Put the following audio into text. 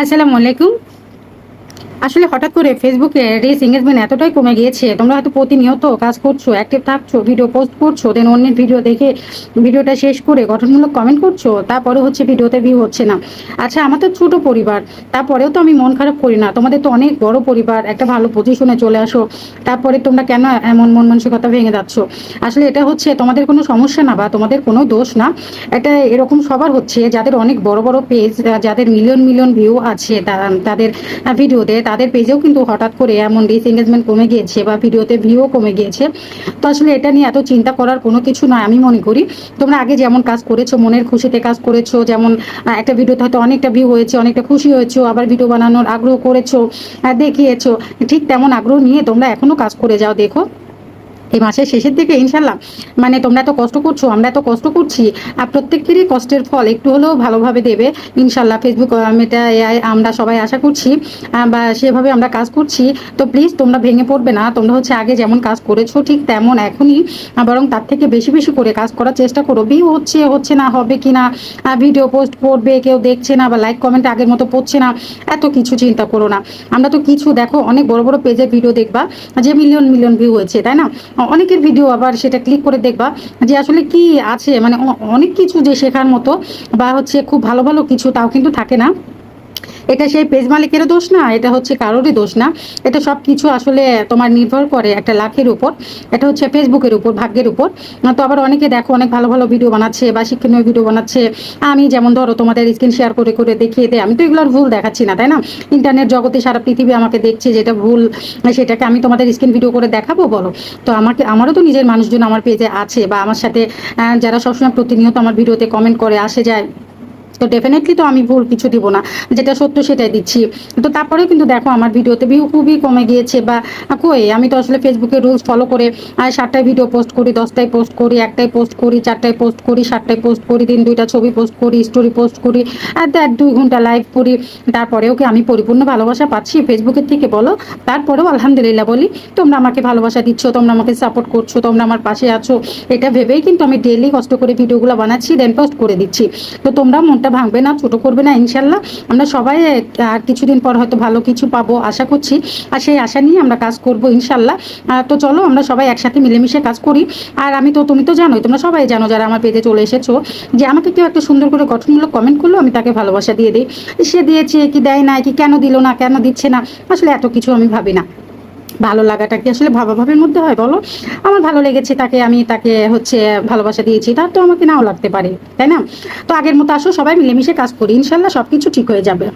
আসসালামু আলাইকুম। আসলে হঠাৎ করে ফেসবুকে রিচ এঙ্গেজমেন্ট এতটাই কমে গিয়েছে, তোমরা হয়তো প্রতিনিয়ত কাজ করছো, অ্যাক্টিভ থাকছো, ভিডিও পোস্ট করছো, দেন অন্যের ভিডিও দেখে ভিডিওটা শেষ করে গঠনমূলক কমেন্ট করছো, তারপরে হচ্ছে ভিডিওতে ভিউ হচ্ছে না। আচ্ছা, আমার তো ছোট পরিবার, তারপরেও তো আমি মন খারাপ করি না। তোমাদের তো অনেক বড় পরিবার, একটা ভালো পজিশনে চলে আসো, তারপরে তোমরা কেন এমন মন মানসিকতা ভেঙে যাচ্ছ? আসলে এটা হচ্ছে তোমাদের কোনো সমস্যা না বা তোমাদের কোনো দোষ না। এটা এরকম সবার হচ্ছে, যাদের অনেক বড় বড় পেজ, যাদের মিলিয়ন মিলিয়ন ভিউ আছে, তাদের ভিডিওতে, তাদের পেজেও কিন্তু হঠাৎ করে এমন ডিসএঙ্গেজমেন্ট কমে গিয়েছে বা ভিডিওতে ভিউও কমে গিয়েছে। তো আসলে এটা নিয়ে এত চিন্তা করার কোনো কিছু নয় আমি মনে করি। তোমরা আগে যেমন কাজ করেছো, মনের খুশিতে কাজ করেছো, যেমন একটা ভিডিওতে হয়তো অনেকটা ভিউ হয়েছে, অনেকটা খুশি হয়েছো, আবার ভিডিও বানানোর আগ্রহ করেছো, দেখিয়েছো, ঠিক তেমন আগ্রহ নিয়ে তোমরা এখনো কাজ করে যাও। দেখো, এই মাসের শেষের দিকে ইনশাল্লাহ, মানে তোমরা এত কষ্ট করছো, আমরা এত কষ্ট করছি, আর প্রত্যেকেরই কষ্টের ফল একটু হলেও ভালোভাবে দেবে ইনশাল্লাহ। ফেসবুক মেটা এআই আমরা সবাই আশা করছি, বা সেভাবে আমরা কাজ করছি। তো প্লিজ তোমরা ভেঙে পড়বে না। তোমরা হচ্ছে আগে যেমন কাজ করেছো ঠিক তেমন এখনই, বরং তার থেকে বেশি বেশি করে কাজ করার চেষ্টা করো। ভিউ হচ্ছে হচ্ছে না, হবে কি না, ভিডিও পোস্ট করবে, কেউ দেখছে না, বা লাইক কমেন্ট আগের মতো পড়ছে না, এত কিছু চিন্তা করো না। আমরা তো কিছু দেখো, অনেক বড় বড় পেজের ভিডিও দেখবা যে মিলিয়ন মিলিয়ন ভিউ হয়েছে, তাই না? অনেকের ভিডিও আবার সেটা ক্লিক করে দেখবা যে আসলে কি আছে, মানে অনেক কিছু যে শেখার মতো বা হচ্ছে খুব ভালো ভালো কিছু, তাও কিন্তু থাকে না। এটা সেই পেজ মালিকেরও দোষ না, এটা হচ্ছে কারোরই দোষ না। এটা সব কিছু আসলে তোমার নির্ভর করে একটা লাখের উপর। এটা হচ্ছে ফেসবুকের উপর, ভাগ্যের উপর। তো আবার অনেকে দেখো অনেক ভালো ভালো ভিডিও বানাচ্ছে বা শিক্ষণীয় ভিডিও বানাচ্ছে। আমি যেমন ধরো তোমাদের স্ক্রিন শেয়ার করে করে দেখিয়ে দেয়, আমি তো এগুলোর ভুল দেখাচ্ছি না, তাই না? ইন্টারনেট জগতে সারা পৃথিবী আমাকে দেখছে, যেটা ভুল সেটাকে আমি তোমাদের স্ক্রিন ভিডিও করে দেখাবো বলো? তো আমারও তো নিজের মানুষজন আমার পেজে আছে, বা আমার সাথে যারা সবসময় প্রতিনিয়ত আমার ভিডিওতে কমেন্ট করে আসে যায়। তো ডেফিনেটলি তো আমি ভুল কিছু দিব না, যেটা সত্য সেটাই দিচ্ছি। তো তারপরেও কিন্তু দেখো আমার ভিডিওতে ভিউ খুবই কমে গিয়েছে। বা কই, আমি তো আসলে ফেসবুকের রুলস ফলো করে 7টায় ভিডিও পোস্ট করি, 10টায় পোস্ট করি, 1টায় পোস্ট করি, 4টায় পোস্ট করি, 7টায় পোস্ট করি, দিন 2টা ছবি পোস্ট করি, স্টোরি পোস্ট করি, আর 2 ঘন্টা লাইভ করি। তারপরেও কি আমি পরিপূর্ণ ভালোবাসা পাচ্ছি ফেসবুকের থেকে বলো? তারপরেও আলহামদুলিল্লাহ বলি, তোমরা আমাকে ভালোবাসা দিচ্ছ, তোমরা আমাকে সাপোর্ট করছো, তোমরা আমার পাশে আছো। এটা ভেবেই কিন্তু আমি ডেইলি কষ্ট করে ভিডিওগুলো বানাচ্ছি, দেন পোস্ট করে দিচ্ছি। তো তোমরা মনটা ভাঙবে না, ছোট করবে না ইনশাল্লাহ। আমরা সবাই আর কিছুদিন পর হয়তো ভালো কিছু পাবো আশা করছি, আর সেই আশা নিয়ে আমরা কাজ করব ইনশাল্লাহ। তো চলো আমরা সবাই একসাথে মিলেমিশে কাজ করি। আর তুমি তো জানোই, তোমরা সবাই জানো যারা আমার পেজে চলে এসেছো, যে আমাকে কেউ একটা সুন্দর করে গঠনমূলক কমেন্ট করলো, আমি তাকে ভালোবাসা দিয়ে দিই। সে দিয়েছে কি দেয় না, কি কেন দিল না, কেন দিচ্ছে না, আসলে এত কিছু আমি ভাবি না। ভালো লাগাটা কি আসলে ভাবাভাবির মধ্যে হয় বলো? আমার ভালো লেগেছে তাকে, আমি তাকে হচ্ছে ভালোবাসা দিয়েছি, তার তো আমাকে নাও লাগতে পারে, তাই না? তো আগের মতো আসো, সবাই মিলেমিশে কাজ করি, ইনশাল্লাহ সবকিছু ঠিক হয়ে যাবে।